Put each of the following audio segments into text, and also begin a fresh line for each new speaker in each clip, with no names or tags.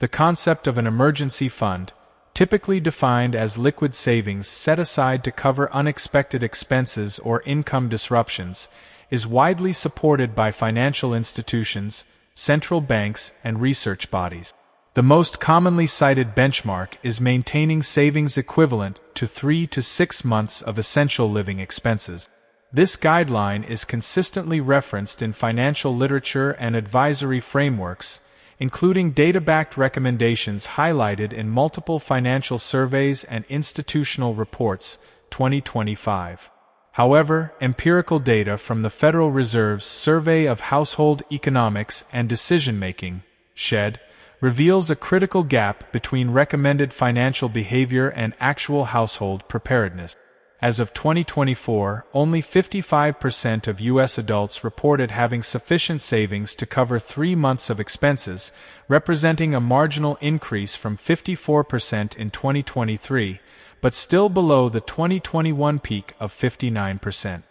The concept of an emergency fund, typically defined as liquid savings set aside to cover unexpected expenses or income disruptions, is widely supported by financial institutions, central banks, and research bodies. The most commonly cited benchmark is maintaining savings equivalent to 3 to 6 months of essential living expenses. This guideline is consistently referenced in financial literature and advisory frameworks, including data-backed recommendations highlighted in multiple financial surveys and institutional reports, 2025. However, empirical data from the Federal Reserve's Survey of Household Economics and Decision-Making, (SHED), reveals a critical gap between recommended financial behavior and actual household preparedness. As of 2024, only 55% of U.S. adults reported having sufficient savings to cover 3 months of expenses, representing a marginal increase from 54% in 2023, but still below the 2021 peak of 59%.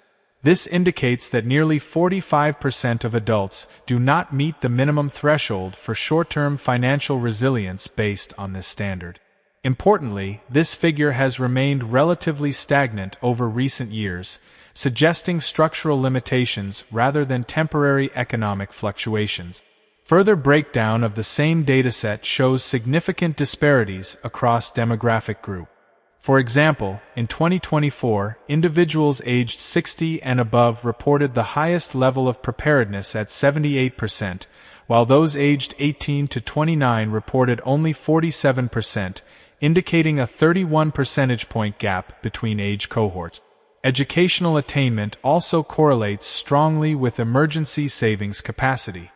This indicates that nearly 45% of adults do not meet the minimum threshold for short-term financial resilience based on this standard. Importantly, this figure has remained relatively stagnant over recent years, suggesting structural limitations rather than temporary economic fluctuations. Further breakdown of the same dataset shows significant disparities across demographic groups. For example, in 2024, individuals aged 60 and above reported the highest level of preparedness at 78%, while those aged 18 to 29 reported only 47%, indicating a 31 percentage point gap between age cohorts. Educational attainment also correlates strongly with emergency savings capacity.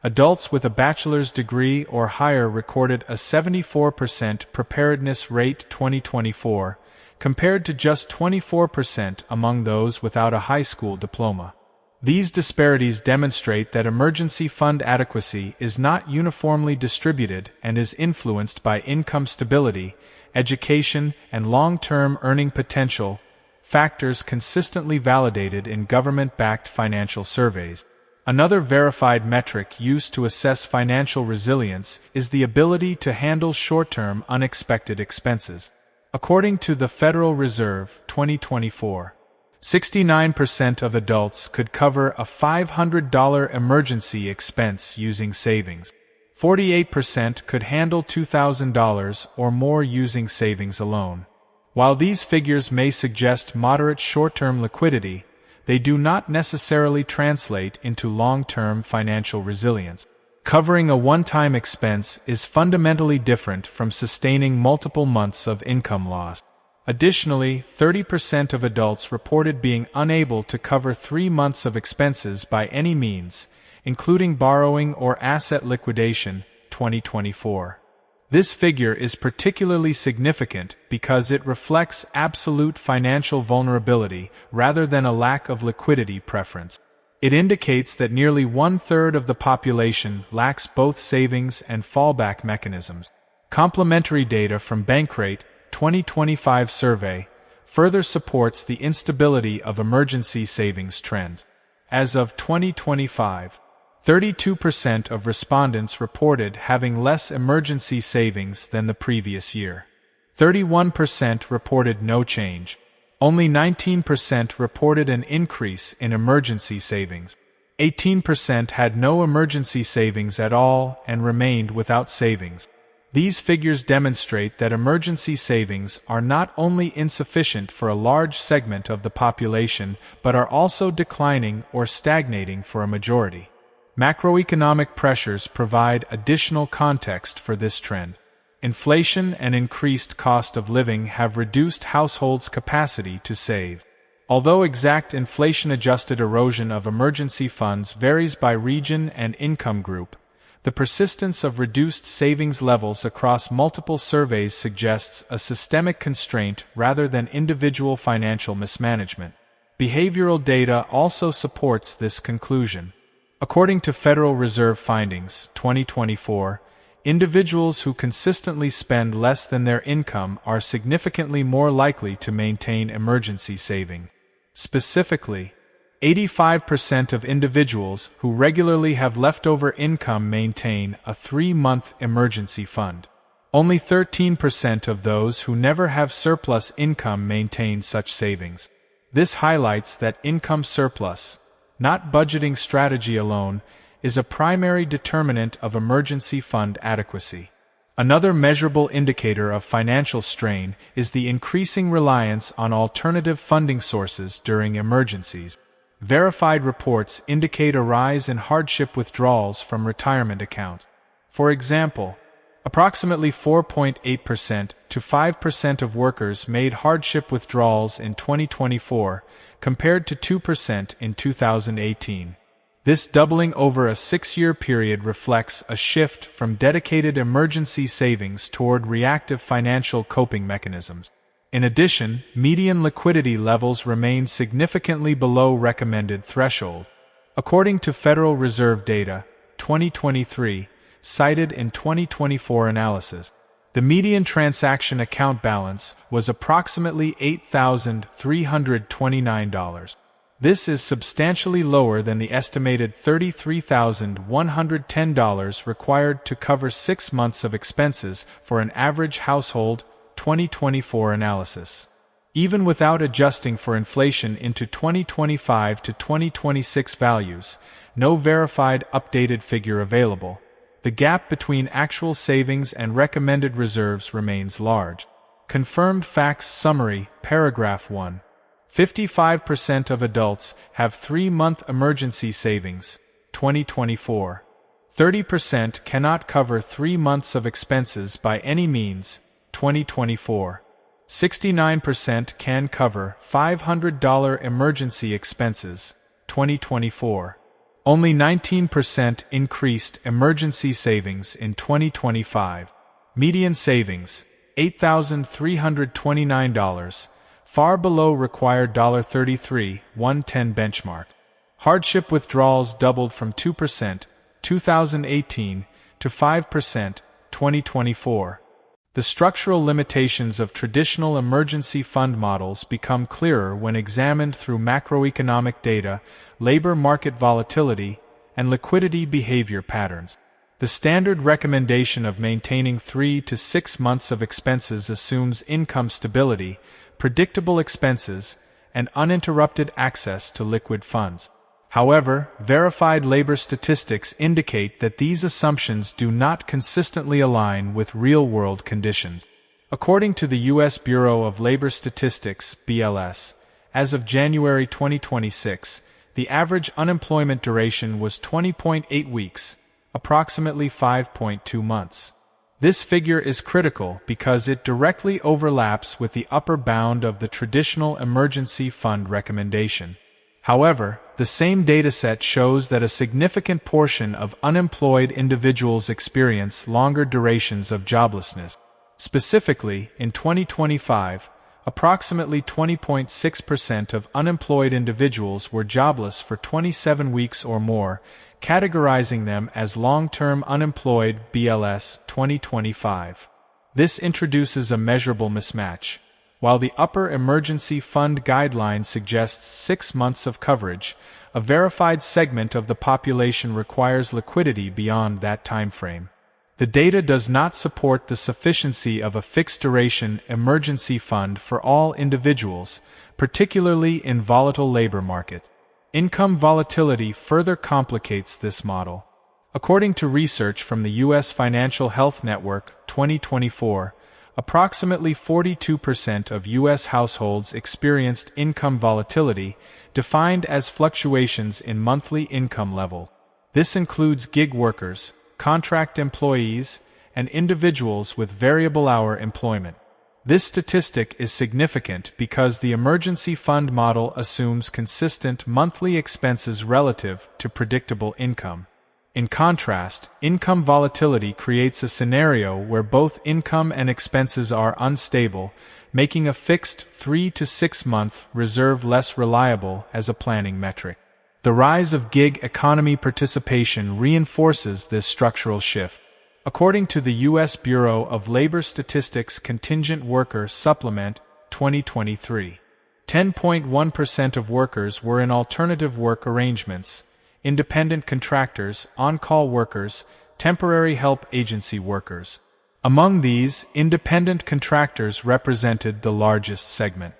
Adults with a bachelor's degree or higher recorded a 74% preparedness rate 2024, compared to just 24% among those without a high school diploma. These disparities demonstrate that emergency fund adequacy is not uniformly distributed and is influenced by income stability, education, and long-term earning potential, factors consistently validated in government-backed financial surveys. Another verified metric used to assess financial resilience is the ability to handle short-term unexpected expenses. According to the Federal Reserve, 2024, 69% of adults could cover a $500 emergency expense using savings. 48% could handle $2,000 or more using savings alone. While these figures may suggest moderate short-term liquidity, they do not necessarily translate into long-term financial resilience. Covering a one-time expense is fundamentally different from sustaining multiple months of income loss. Additionally, 30% of adults reported being unable to cover 3 months of expenses by any means, including borrowing or asset liquidation, 2024. This figure is particularly significant because it reflects absolute financial vulnerability rather than a lack of liquidity preference. It indicates that nearly 1/3 of the population lacks both savings and fallback mechanisms. Complementary data from Bankrate 2025 survey further supports the instability of emergency savings trends. As of 2025, 32% of respondents reported having less emergency savings than the previous year. 31% reported no change. Only 19% reported an increase in emergency savings. 18% had no emergency savings at all and remained without savings. These figures demonstrate that emergency savings are not only insufficient for a large segment of the population but are also declining or stagnating for a majority. Macroeconomic pressures provide additional context for this trend. Inflation and increased cost of living have reduced households' capacity to save. Although exact inflation-adjusted erosion of emergency funds varies by region and income group, the persistence of reduced savings levels across multiple surveys suggests a systemic constraint rather than individual financial mismanagement. Behavioral data also supports this conclusion. According to Federal Reserve findings, 2024, individuals who consistently spend less than their income are significantly more likely to maintain emergency saving. Specifically, 85% of individuals who regularly have leftover income maintain a 3-month emergency fund. Only 13% of those who never have surplus income maintain such savings. This highlights that income surplus, not budgeting strategy alone, is a primary determinant of emergency fund adequacy. Another measurable indicator of financial strain is the increasing reliance on alternative funding sources during emergencies. Verified reports indicate a rise in hardship withdrawals from retirement accounts. For example, approximately 4.8% to 5% of workers made hardship withdrawals in 2024, compared to 2% in 2018. This doubling over a 6-year period reflects a shift from dedicated emergency savings toward reactive financial coping mechanisms. In addition, median liquidity levels remain significantly below recommended threshold. According to Federal Reserve data, 2023, cited in 2024 analysis, the median transaction account balance was approximately $8,329. This is substantially lower than the estimated $33,110 required to cover 6 months of expenses for an average household. 2024 analysis. Even without adjusting for inflation into 2025 to 2026 values, no verified updated figure available, the gap between actual savings and recommended reserves remains large. Confirmed facts summary, paragraph 1. 55% of adults have 3-month emergency savings, 2024. 30% cannot cover 3 months of expenses by any means, 2024. 69% can cover $500 emergency expenses, 2024. Only 19% increased emergency savings in 2025. Median savings, $8,329, far below required $33,110 benchmark. Hardship withdrawals doubled from 2%, 2018, to 5%, 2024. The structural limitations of traditional emergency fund models become clearer when examined through macroeconomic data, labor market volatility, and liquidity behavior patterns. The standard recommendation of maintaining 3 to 6 months of expenses assumes income stability, predictable expenses, and uninterrupted access to liquid funds. However, verified labor statistics indicate that these assumptions do not consistently align with real-world conditions. According to the U.S. Bureau of Labor Statistics (BLS), as of January 2026, the average unemployment duration was 20.8 weeks, approximately 5.2 months. This figure is critical because it directly overlaps with the upper bound of the traditional emergency fund recommendation. However, the same dataset shows that a significant portion of unemployed individuals experience longer durations of joblessness. Specifically, in 2025, approximately 20.6% of unemployed individuals were jobless for 27 weeks or more, categorizing them as long-term unemployed BLS 2025. This introduces a measurable mismatch. While the upper emergency fund guideline suggests 6 months of coverage, a verified segment of the population requires liquidity beyond that timeframe. The data does not support the sufficiency of a fixed-duration emergency fund for all individuals, particularly in volatile labor market. Income volatility further complicates this model. According to research from the U.S. Financial Health Network, 2024, approximately 42% of U.S. households experienced income volatility, defined as fluctuations in monthly income level. This includes gig workers, contract employees, and individuals with variable hour employment. This statistic is significant because the emergency fund model assumes consistent monthly expenses relative to predictable income. In contrast, income volatility creates a scenario where both income and expenses are unstable, making a fixed 3 to 6 month reserve less reliable as a planning metric. The rise of gig economy participation reinforces this structural shift. According to the U.S. Bureau of Labor Statistics Contingent Worker Supplement, 2023, 10.1% of workers were in alternative work arrangements, independent contractors, on-call workers, temporary help agency workers. Among these, independent contractors represented the largest segment.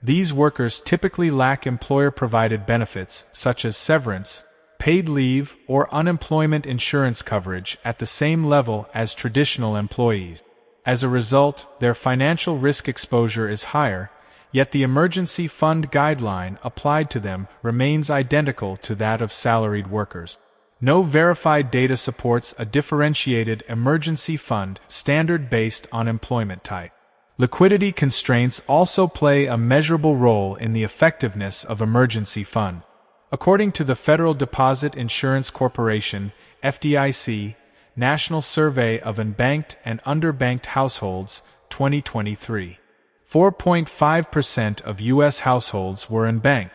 These workers typically lack employer-provided benefits such as severance, paid leave, or unemployment insurance coverage at the same level as traditional employees. As a result, their financial risk exposure is higher, yet the emergency fund guideline applied to them remains identical to that of salaried workers. No verified data supports a differentiated emergency fund standard based on employment type. Liquidity constraints also play a measurable role in the effectiveness of emergency fund. According to the Federal Deposit Insurance Corporation, FDIC, National Survey of Unbanked and Underbanked Households, 2023, 4.5% of U.S. households were unbanked.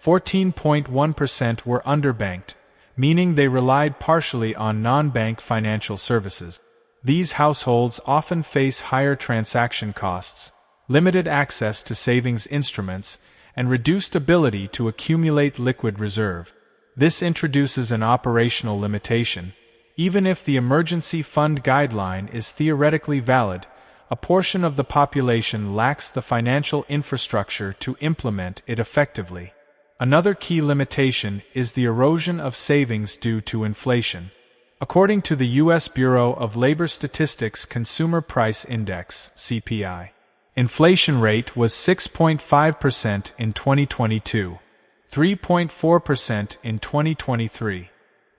14.1% were underbanked, meaning they relied partially on non-bank financial services. These households often face higher transaction costs, limited access to savings instruments, and reduced ability to accumulate liquid reserve. This introduces an operational limitation. Even if the emergency fund guideline is theoretically valid, a portion of the population lacks the financial infrastructure to implement it effectively. Another key limitation is the erosion of savings due to inflation. According to the U.S. Bureau of Labor Statistics Consumer Price Index (CPI), inflation rate was 6.5% in 2022, 3.4% in 2023,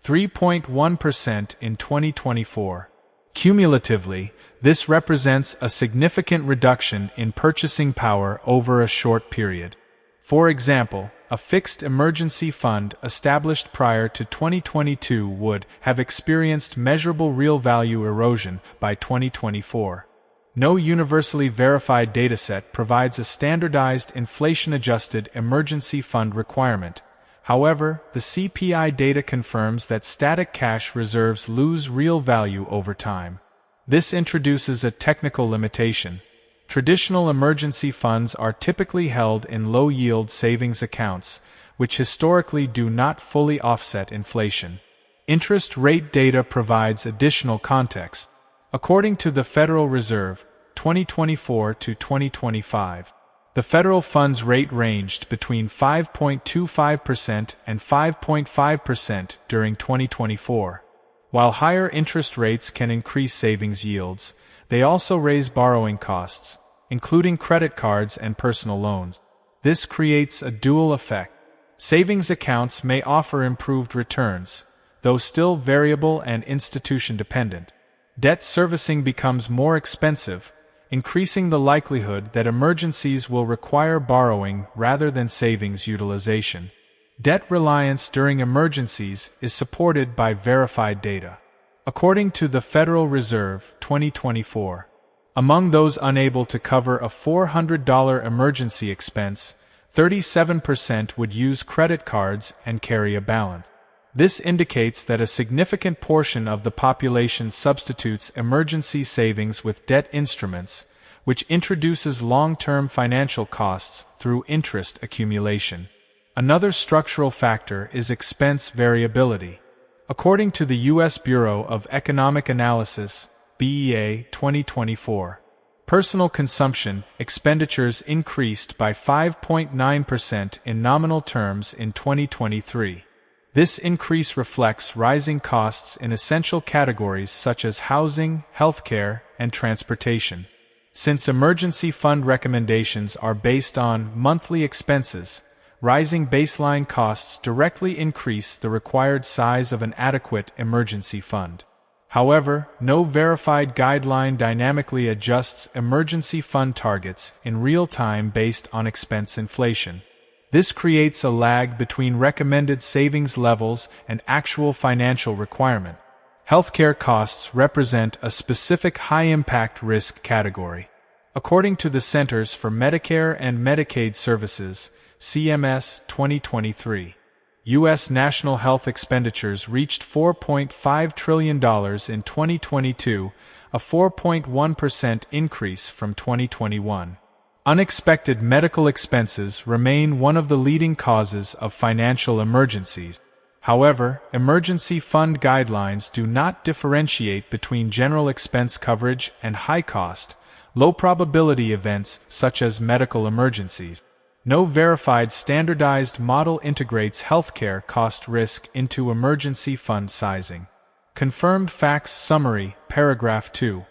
3.1% in 2024. Cumulatively, this represents a significant reduction in purchasing power over a short period. For example, a fixed emergency fund established prior to 2022 would have experienced measurable real value erosion by 2024. No universally verified dataset provides a standardized inflation-adjusted emergency fund requirement. However, the CPI data confirms that static cash reserves lose real value over time. This introduces a technical limitation. Traditional emergency funds are typically held in low-yield savings accounts, which historically do not fully offset inflation. Interest rate data provides additional context. According to the Federal Reserve, 2024 to 2025, the federal funds rate ranged between 5.25% and 5.5% during 2024. While higher interest rates can increase savings yields, they also raise borrowing costs, including credit cards and personal loans. This creates a dual effect. Savings accounts may offer improved returns, though still variable and institution-dependent. Debt servicing becomes more expensive, increasing the likelihood that emergencies will require borrowing rather than savings utilization. Debt reliance during emergencies is supported by verified data. According to the Federal Reserve, 2024, among those unable to cover a $400 emergency expense, 37% would use credit cards and carry a balance. This indicates that a significant portion of the population substitutes emergency savings with debt instruments, which introduces long-term financial costs through interest accumulation. Another structural factor is expense variability. According to the U.S. Bureau of Economic Analysis, BEA 2024, personal consumption expenditures increased by 5.9% in nominal terms in 2023. This increase reflects rising costs in essential categories such as housing, healthcare, and transportation. Since emergency fund recommendations are based on monthly expenses, rising baseline costs directly increase the required size of an adequate emergency fund. However, no verified guideline dynamically adjusts emergency fund targets in real time based on expense inflation. This creates a lag between recommended savings levels and actual financial requirement. Healthcare costs represent a specific high-impact risk category. According to the Centers for Medicare and Medicaid Services, CMS 2023, U.S. national health expenditures reached $4.5 trillion in 2022, a 4.1% increase from 2021. Unexpected medical expenses remain one of the leading causes of financial emergencies. However, emergency fund guidelines do not differentiate between general expense coverage and high-cost, low-probability events such as medical emergencies. No verified standardized model integrates healthcare cost risk into emergency fund sizing. Confirmed facts summary, paragraph 2.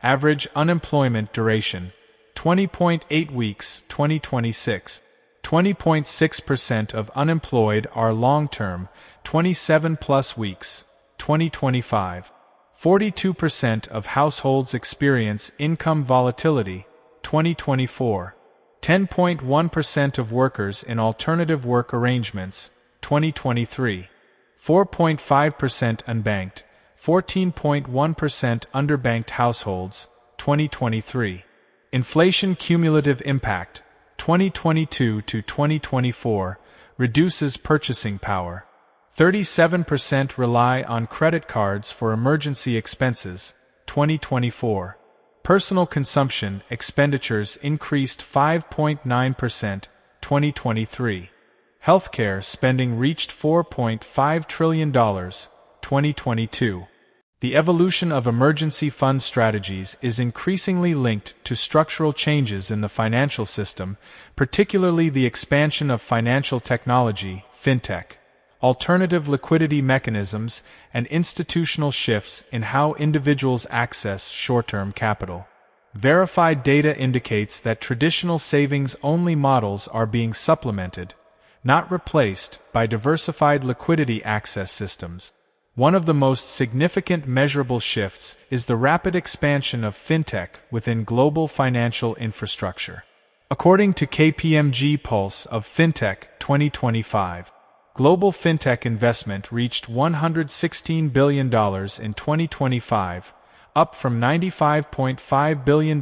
Average unemployment duration, 20.8 weeks, 2026. 20.6% of unemployed are long-term, 27+ weeks, 2025. 42% of households experience income volatility, 2024. 10.1% of workers in alternative work arrangements, 2023. 4.5% unbanked, 14.1% underbanked households, 2023. Inflation cumulative impact, 2022 to 2024, reduces purchasing power. 37% rely on credit cards for emergency expenses, 2024. Personal consumption expenditures increased 5.9%, 2023. Healthcare spending reached $4.5 trillion, 2022. The evolution of emergency fund strategies is increasingly linked to structural changes in the financial system, particularly the expansion of financial technology, Fintech, alternative liquidity mechanisms, and institutional shifts in how individuals access short-term capital. Verified data indicates that traditional savings-only models are being supplemented, not replaced, by diversified liquidity access systems. One of the most significant measurable shifts is the rapid expansion of Fintech within global financial infrastructure. According to KPMG Pulse of Fintech 2025, global Fintech investment reached $116 billion in 2025, up from $95.5 billion in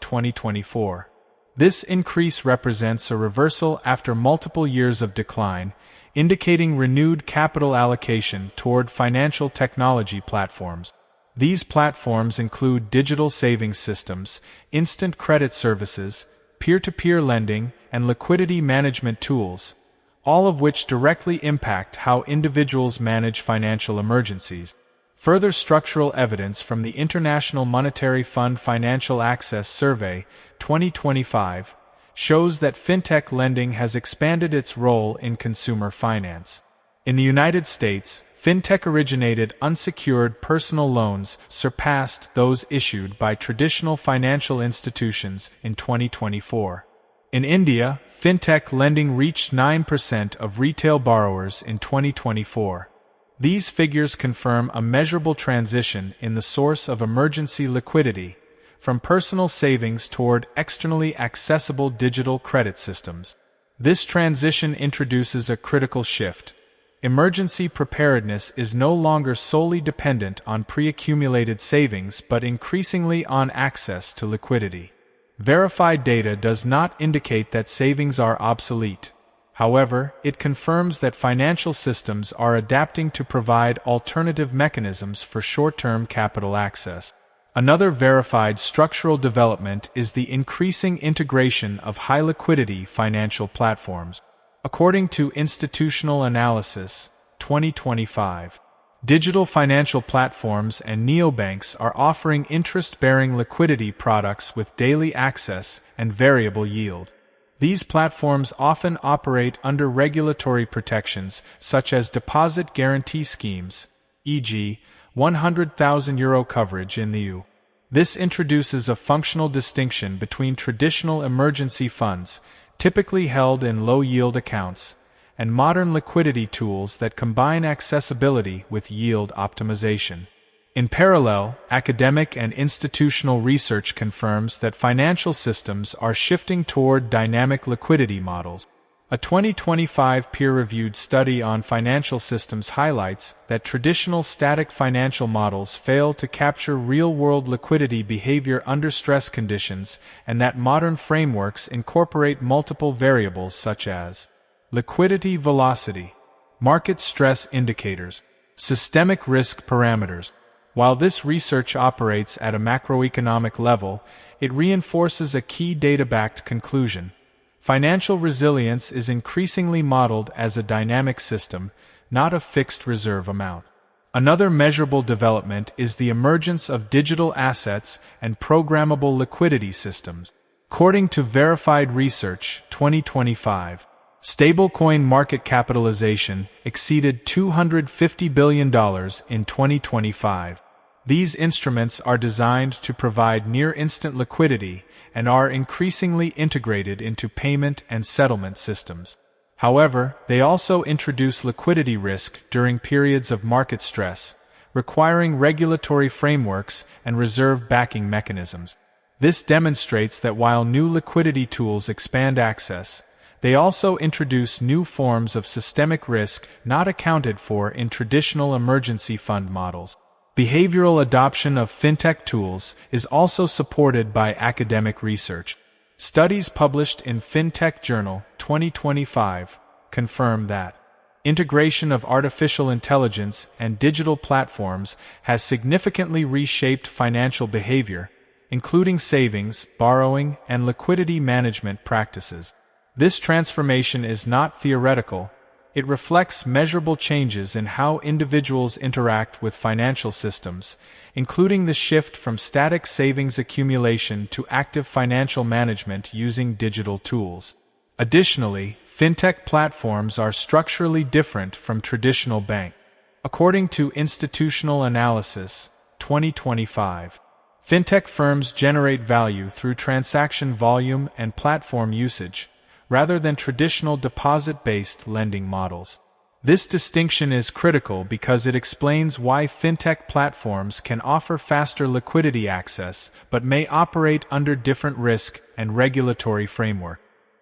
2024. This increase represents a reversal after multiple years of decline, indicating renewed capital allocation toward financial technology platforms. These platforms include digital savings systems, instant credit services, peer-to-peer lending, and liquidity management tools, all of which directly impact how individuals manage financial emergencies. Further structural evidence from the International Monetary Fund Financial Access Survey 2025 shows that fintech lending has expanded its role in consumer finance. In the United States, fintech-originated unsecured personal loans surpassed those issued by traditional financial institutions in 2024. In India, fintech lending reached 9% of retail borrowers in 2024. These figures confirm a measurable transition in the source of emergency liquidity, from personal savings toward externally accessible digital credit systems. This transition introduces a critical shift. Emergency preparedness is no longer solely dependent on pre-accumulated savings but increasingly on access to liquidity. Verified data does not indicate that savings are obsolete. However, it confirms that financial systems are adapting to provide alternative mechanisms for short-term capital access. Another verified structural development is the increasing integration of high-liquidity financial platforms. According to Institutional Analysis 2025, digital financial platforms and neobanks are offering interest-bearing liquidity products with daily access and variable yield. These platforms often operate under regulatory protections such as deposit guarantee schemes, e.g., €100,000 coverage in the EU. This introduces a functional distinction between traditional emergency funds, typically held in low-yield accounts, and modern liquidity tools that combine accessibility with yield optimization. In parallel, academic and institutional research confirms that financial systems are shifting toward dynamic liquidity models. A 2025 peer-reviewed study on financial systems highlights that traditional static financial models fail to capture real-world liquidity behavior under stress conditions and that modern frameworks incorporate multiple variables such as liquidity velocity, market stress indicators, systemic risk parameters, While this research operates at a macroeconomic level, it reinforces a key data-backed conclusion. Financial resilience is increasingly modeled as a dynamic system, not a fixed reserve amount. Another measurable development is the emergence of digital assets and programmable liquidity systems. According to Verified Research 2025, stablecoin market capitalization exceeded $250 billion in 2025. These instruments are designed to provide near-instant liquidity and are increasingly integrated into payment and settlement systems. However, they also introduce liquidity risk during periods of market stress, requiring regulatory frameworks and reserve backing mechanisms. This demonstrates that while new liquidity tools expand access, they also introduce new forms of systemic risk not accounted for in traditional emergency fund models. Behavioral adoption of fintech tools is also supported by academic research. Studies published in Fintech Journal 2025 confirm that integration of artificial intelligence and digital platforms has significantly reshaped financial behavior, including savings, borrowing, and liquidity management practices. This transformation is not theoretical. It reflects measurable changes in how individuals interact with financial systems, including the shift from static savings accumulation to active financial management using digital tools. Additionally, fintech platforms are structurally different from traditional banks. According to Institutional Analysis 2025, fintech firms generate value through transaction volume and platform usage, rather than traditional deposit-based lending models. This distinction is critical because it explains why fintech platforms can offer faster liquidity access but may operate under different risk and regulatory framework.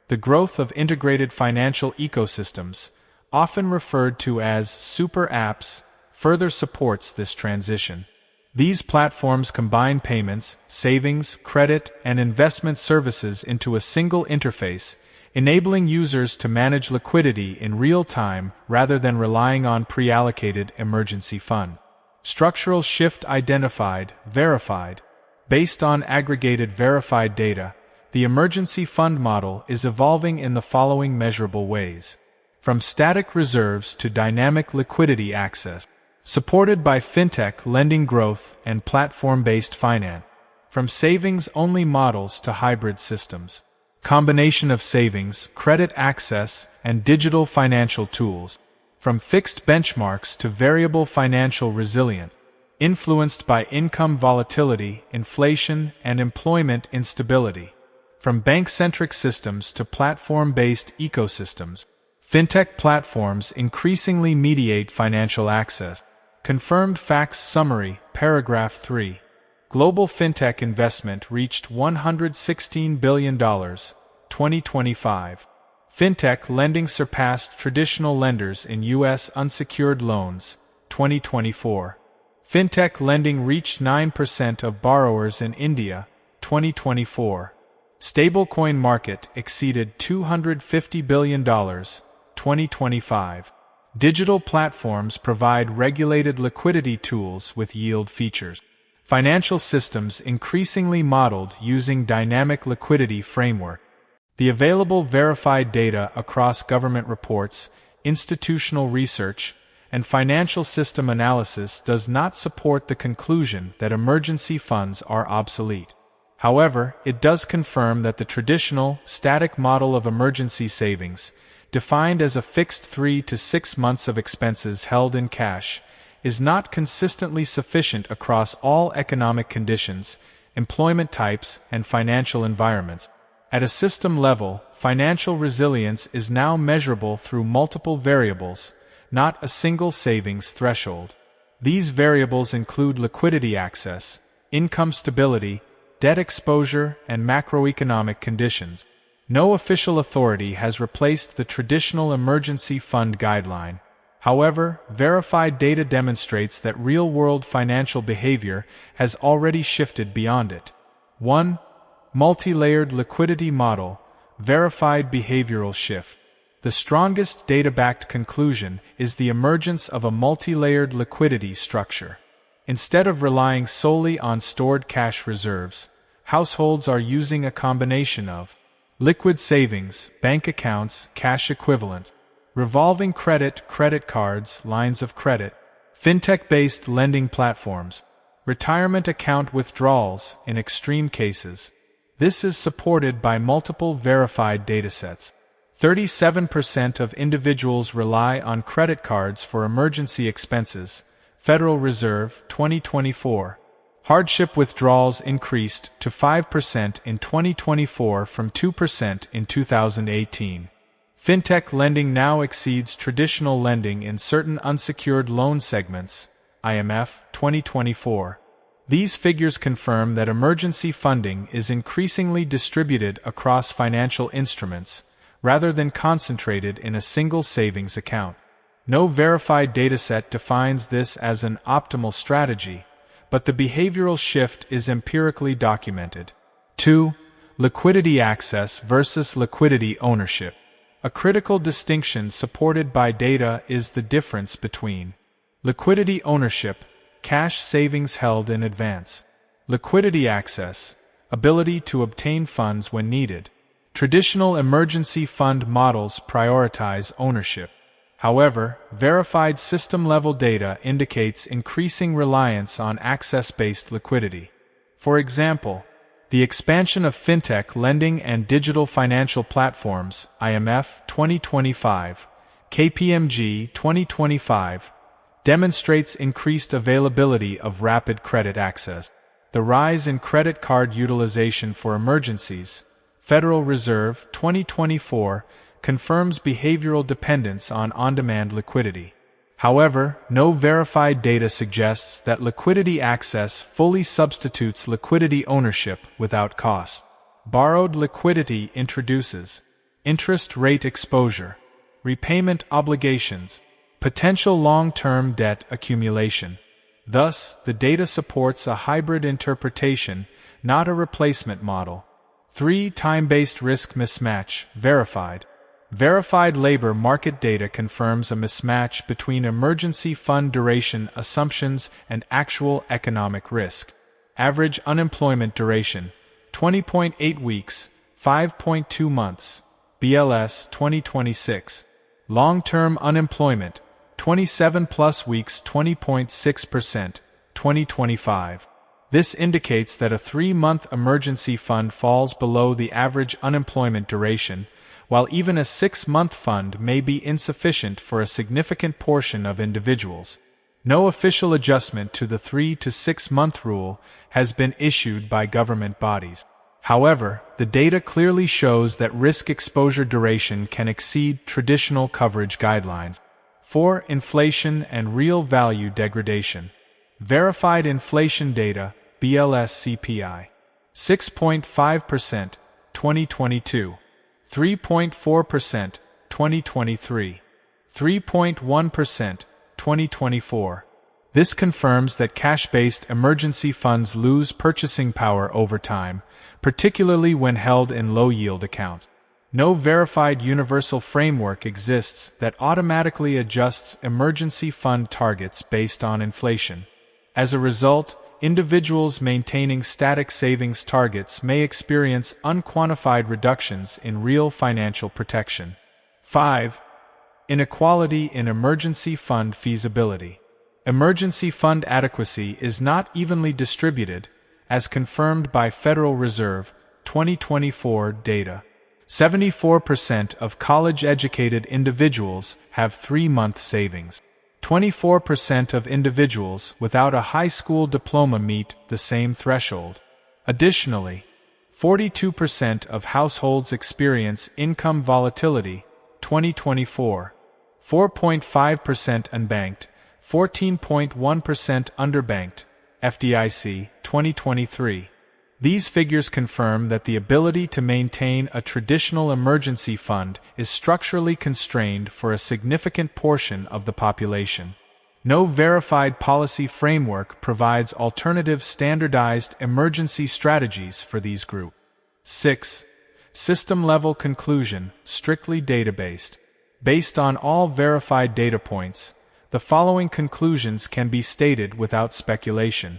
The growth of integrated financial ecosystems, often referred to as super apps, further supports this transition. These platforms combine payments, savings, credit, and investment services into a single interface, enabling users to manage liquidity in real time rather than relying on pre-allocated emergency fund. Structural shift identified, verified. Based on aggregated verified data, the emergency fund model is evolving in the following measurable ways. From static reserves to dynamic liquidity access, supported by fintech lending growth and platform-based finance. From savings-only models to hybrid systems. Combination of savings, credit access, and digital financial tools, from fixed benchmarks to variable financial resilience, influenced by income volatility, inflation, and employment instability, from bank-centric systems to platform-based ecosystems. Fintech platforms increasingly mediate financial access. Confirmed Facts Summary, Paragraph 3. Global fintech investment reached $116 billion, 2025. Fintech lending surpassed traditional lenders in U.S. unsecured loans, 2024. Fintech lending reached 9% of borrowers in India, 2024. Stablecoin market exceeded $250 billion, 2025. Digital platforms provide regulated liquidity tools with yield features. Financial systems increasingly modeled using dynamic liquidity framework. The available verified data across government reports, institutional research, and financial system analysis does not support the conclusion that emergency funds are obsolete. However, it does confirm that the traditional, static model of emergency savings, defined as a fixed 3 to 6 months of expenses held in cash, is not consistently sufficient across all economic conditions, employment types, and financial environments. At a system level, financial resilience is now measurable through multiple variables, not a single savings threshold. These variables include liquidity access, income stability, debt exposure, and macroeconomic conditions. No official authority has replaced the traditional emergency fund guideline. However, verified data demonstrates that real-world financial behavior has already shifted beyond it. 1. Multi-layered liquidity model, verified behavioral shift. The strongest data-backed conclusion is the emergence of a multi-layered liquidity structure. Instead of relying solely on stored cash reserves, households are using a combination of liquid savings, bank accounts, cash equivalent, revolving credit, credit cards, lines of credit, fintech-based lending platforms, retirement account withdrawals in extreme cases. This is supported by multiple verified datasets. 37% of individuals rely on credit cards for emergency expenses. Federal Reserve, 2024. Hardship withdrawals increased to 5% in 2024 from 2% in 2018. Fintech lending now exceeds traditional lending in certain unsecured loan segments. IMF, 2024. These figures confirm that emergency funding is increasingly distributed across financial instruments, rather than concentrated in a single savings account. No verified dataset defines this as an optimal strategy, but the behavioral shift is empirically documented. 2. Liquidity access versus liquidity ownership. A critical distinction supported by data is the difference between liquidity ownership, cash savings held in advance, liquidity access, ability to obtain funds when needed. Traditional emergency fund models prioritize ownership. However, verified system-level data indicates increasing reliance on access-based liquidity. For example, the expansion of fintech lending and digital financial platforms, IMF 2025, KPMG 2025, demonstrates increased availability of rapid credit access. The rise in credit card utilization for emergencies, Federal Reserve 2024, confirms behavioral dependence on on-demand liquidity. However, no verified data suggests that liquidity access fully substitutes liquidity ownership without cost. Borrowed liquidity introduces interest rate exposure, repayment obligations, potential long-term debt accumulation. Thus, the data supports a hybrid interpretation, not a replacement model. 3. Time-based risk mismatch, verified. Verified labor market data confirms a mismatch between emergency fund duration assumptions and actual economic risk. Average unemployment duration, 20.8 weeks, 5.2 months, BLS 2026. Long-term unemployment, 27+ weeks, 20.6%, 2025. This indicates that a 3-month emergency fund falls below the average unemployment duration, while even a 6-month fund may be insufficient for a significant portion of individuals. No official adjustment to the 3 to 6 month rule has been issued by government bodies. However, the data clearly shows that risk exposure duration can exceed traditional coverage guidelines. 4. Inflation and real value degradation. Verified inflation data, BLS CPI. 6.5%, 2022. 3.4%, 2023. 3.1%, 2024. This confirms that cash-based emergency funds lose purchasing power over time, particularly when held in low-yield accounts. No verified universal framework exists that automatically adjusts emergency fund targets based on inflation. As a result, individuals maintaining static savings targets may experience unquantified reductions in real financial protection. 5. Inequality in emergency fund feasibility. Emergency fund adequacy is not evenly distributed, as confirmed by Federal Reserve 2024 data. 74% of college-educated individuals have 3-month savings. 24% of individuals without a high school diploma meet the same threshold. Additionally, 42% of households experience income volatility, 2024, 4.5% unbanked, 14.1% underbanked, FDIC, 2023. These figures confirm that the ability to maintain a traditional emergency fund is structurally constrained for a significant portion of the population. No verified policy framework provides alternative standardized emergency strategies for these groups. 6. System-level conclusion, strictly data-based. Based on all verified data points, The following conclusions can be stated without speculation.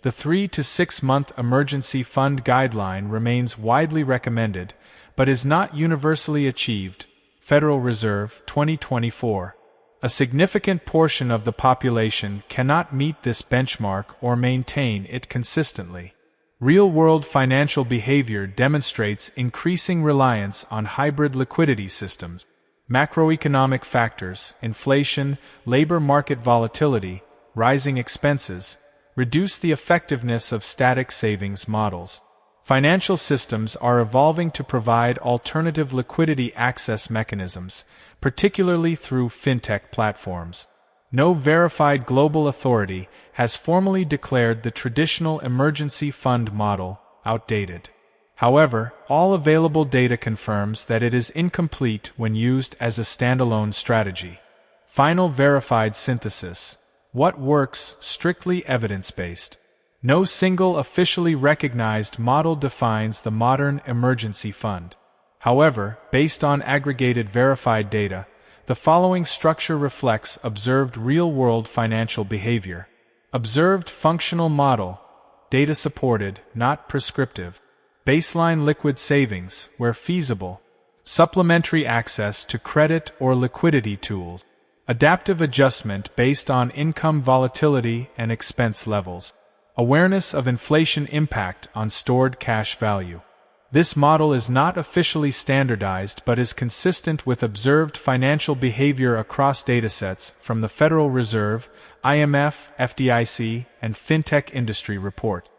The 3 to 6 month emergency fund guideline remains widely recommended, but is not universally achieved. Federal Reserve, 2024. A significant portion of the population cannot meet this benchmark or maintain it consistently. Real-world financial behavior demonstrates increasing reliance on hybrid liquidity systems. Macroeconomic factors, inflation, labor market volatility, rising expenses, reduce the effectiveness of static savings models. Financial systems are evolving to provide alternative liquidity access mechanisms, particularly through Fintech platforms. No verified global authority has formally declared the traditional emergency fund model outdated. However, all available data confirms that it is incomplete when used as a standalone strategy. Final verified synthesis. What works? Strictly evidence-based. No single officially recognized model defines the modern emergency fund. However, based on aggregated verified data, the following structure reflects observed real-world financial behavior. Observed functional model, data supported, not prescriptive. Baseline liquid savings, where feasible. Supplementary access to credit or liquidity tools. Adaptive adjustment based on income volatility and expense levels. Awareness of inflation impact on stored cash value. This model is not officially standardized but is consistent with observed financial behavior across datasets from the Federal Reserve, IMF, FDIC, and Fintech industry report.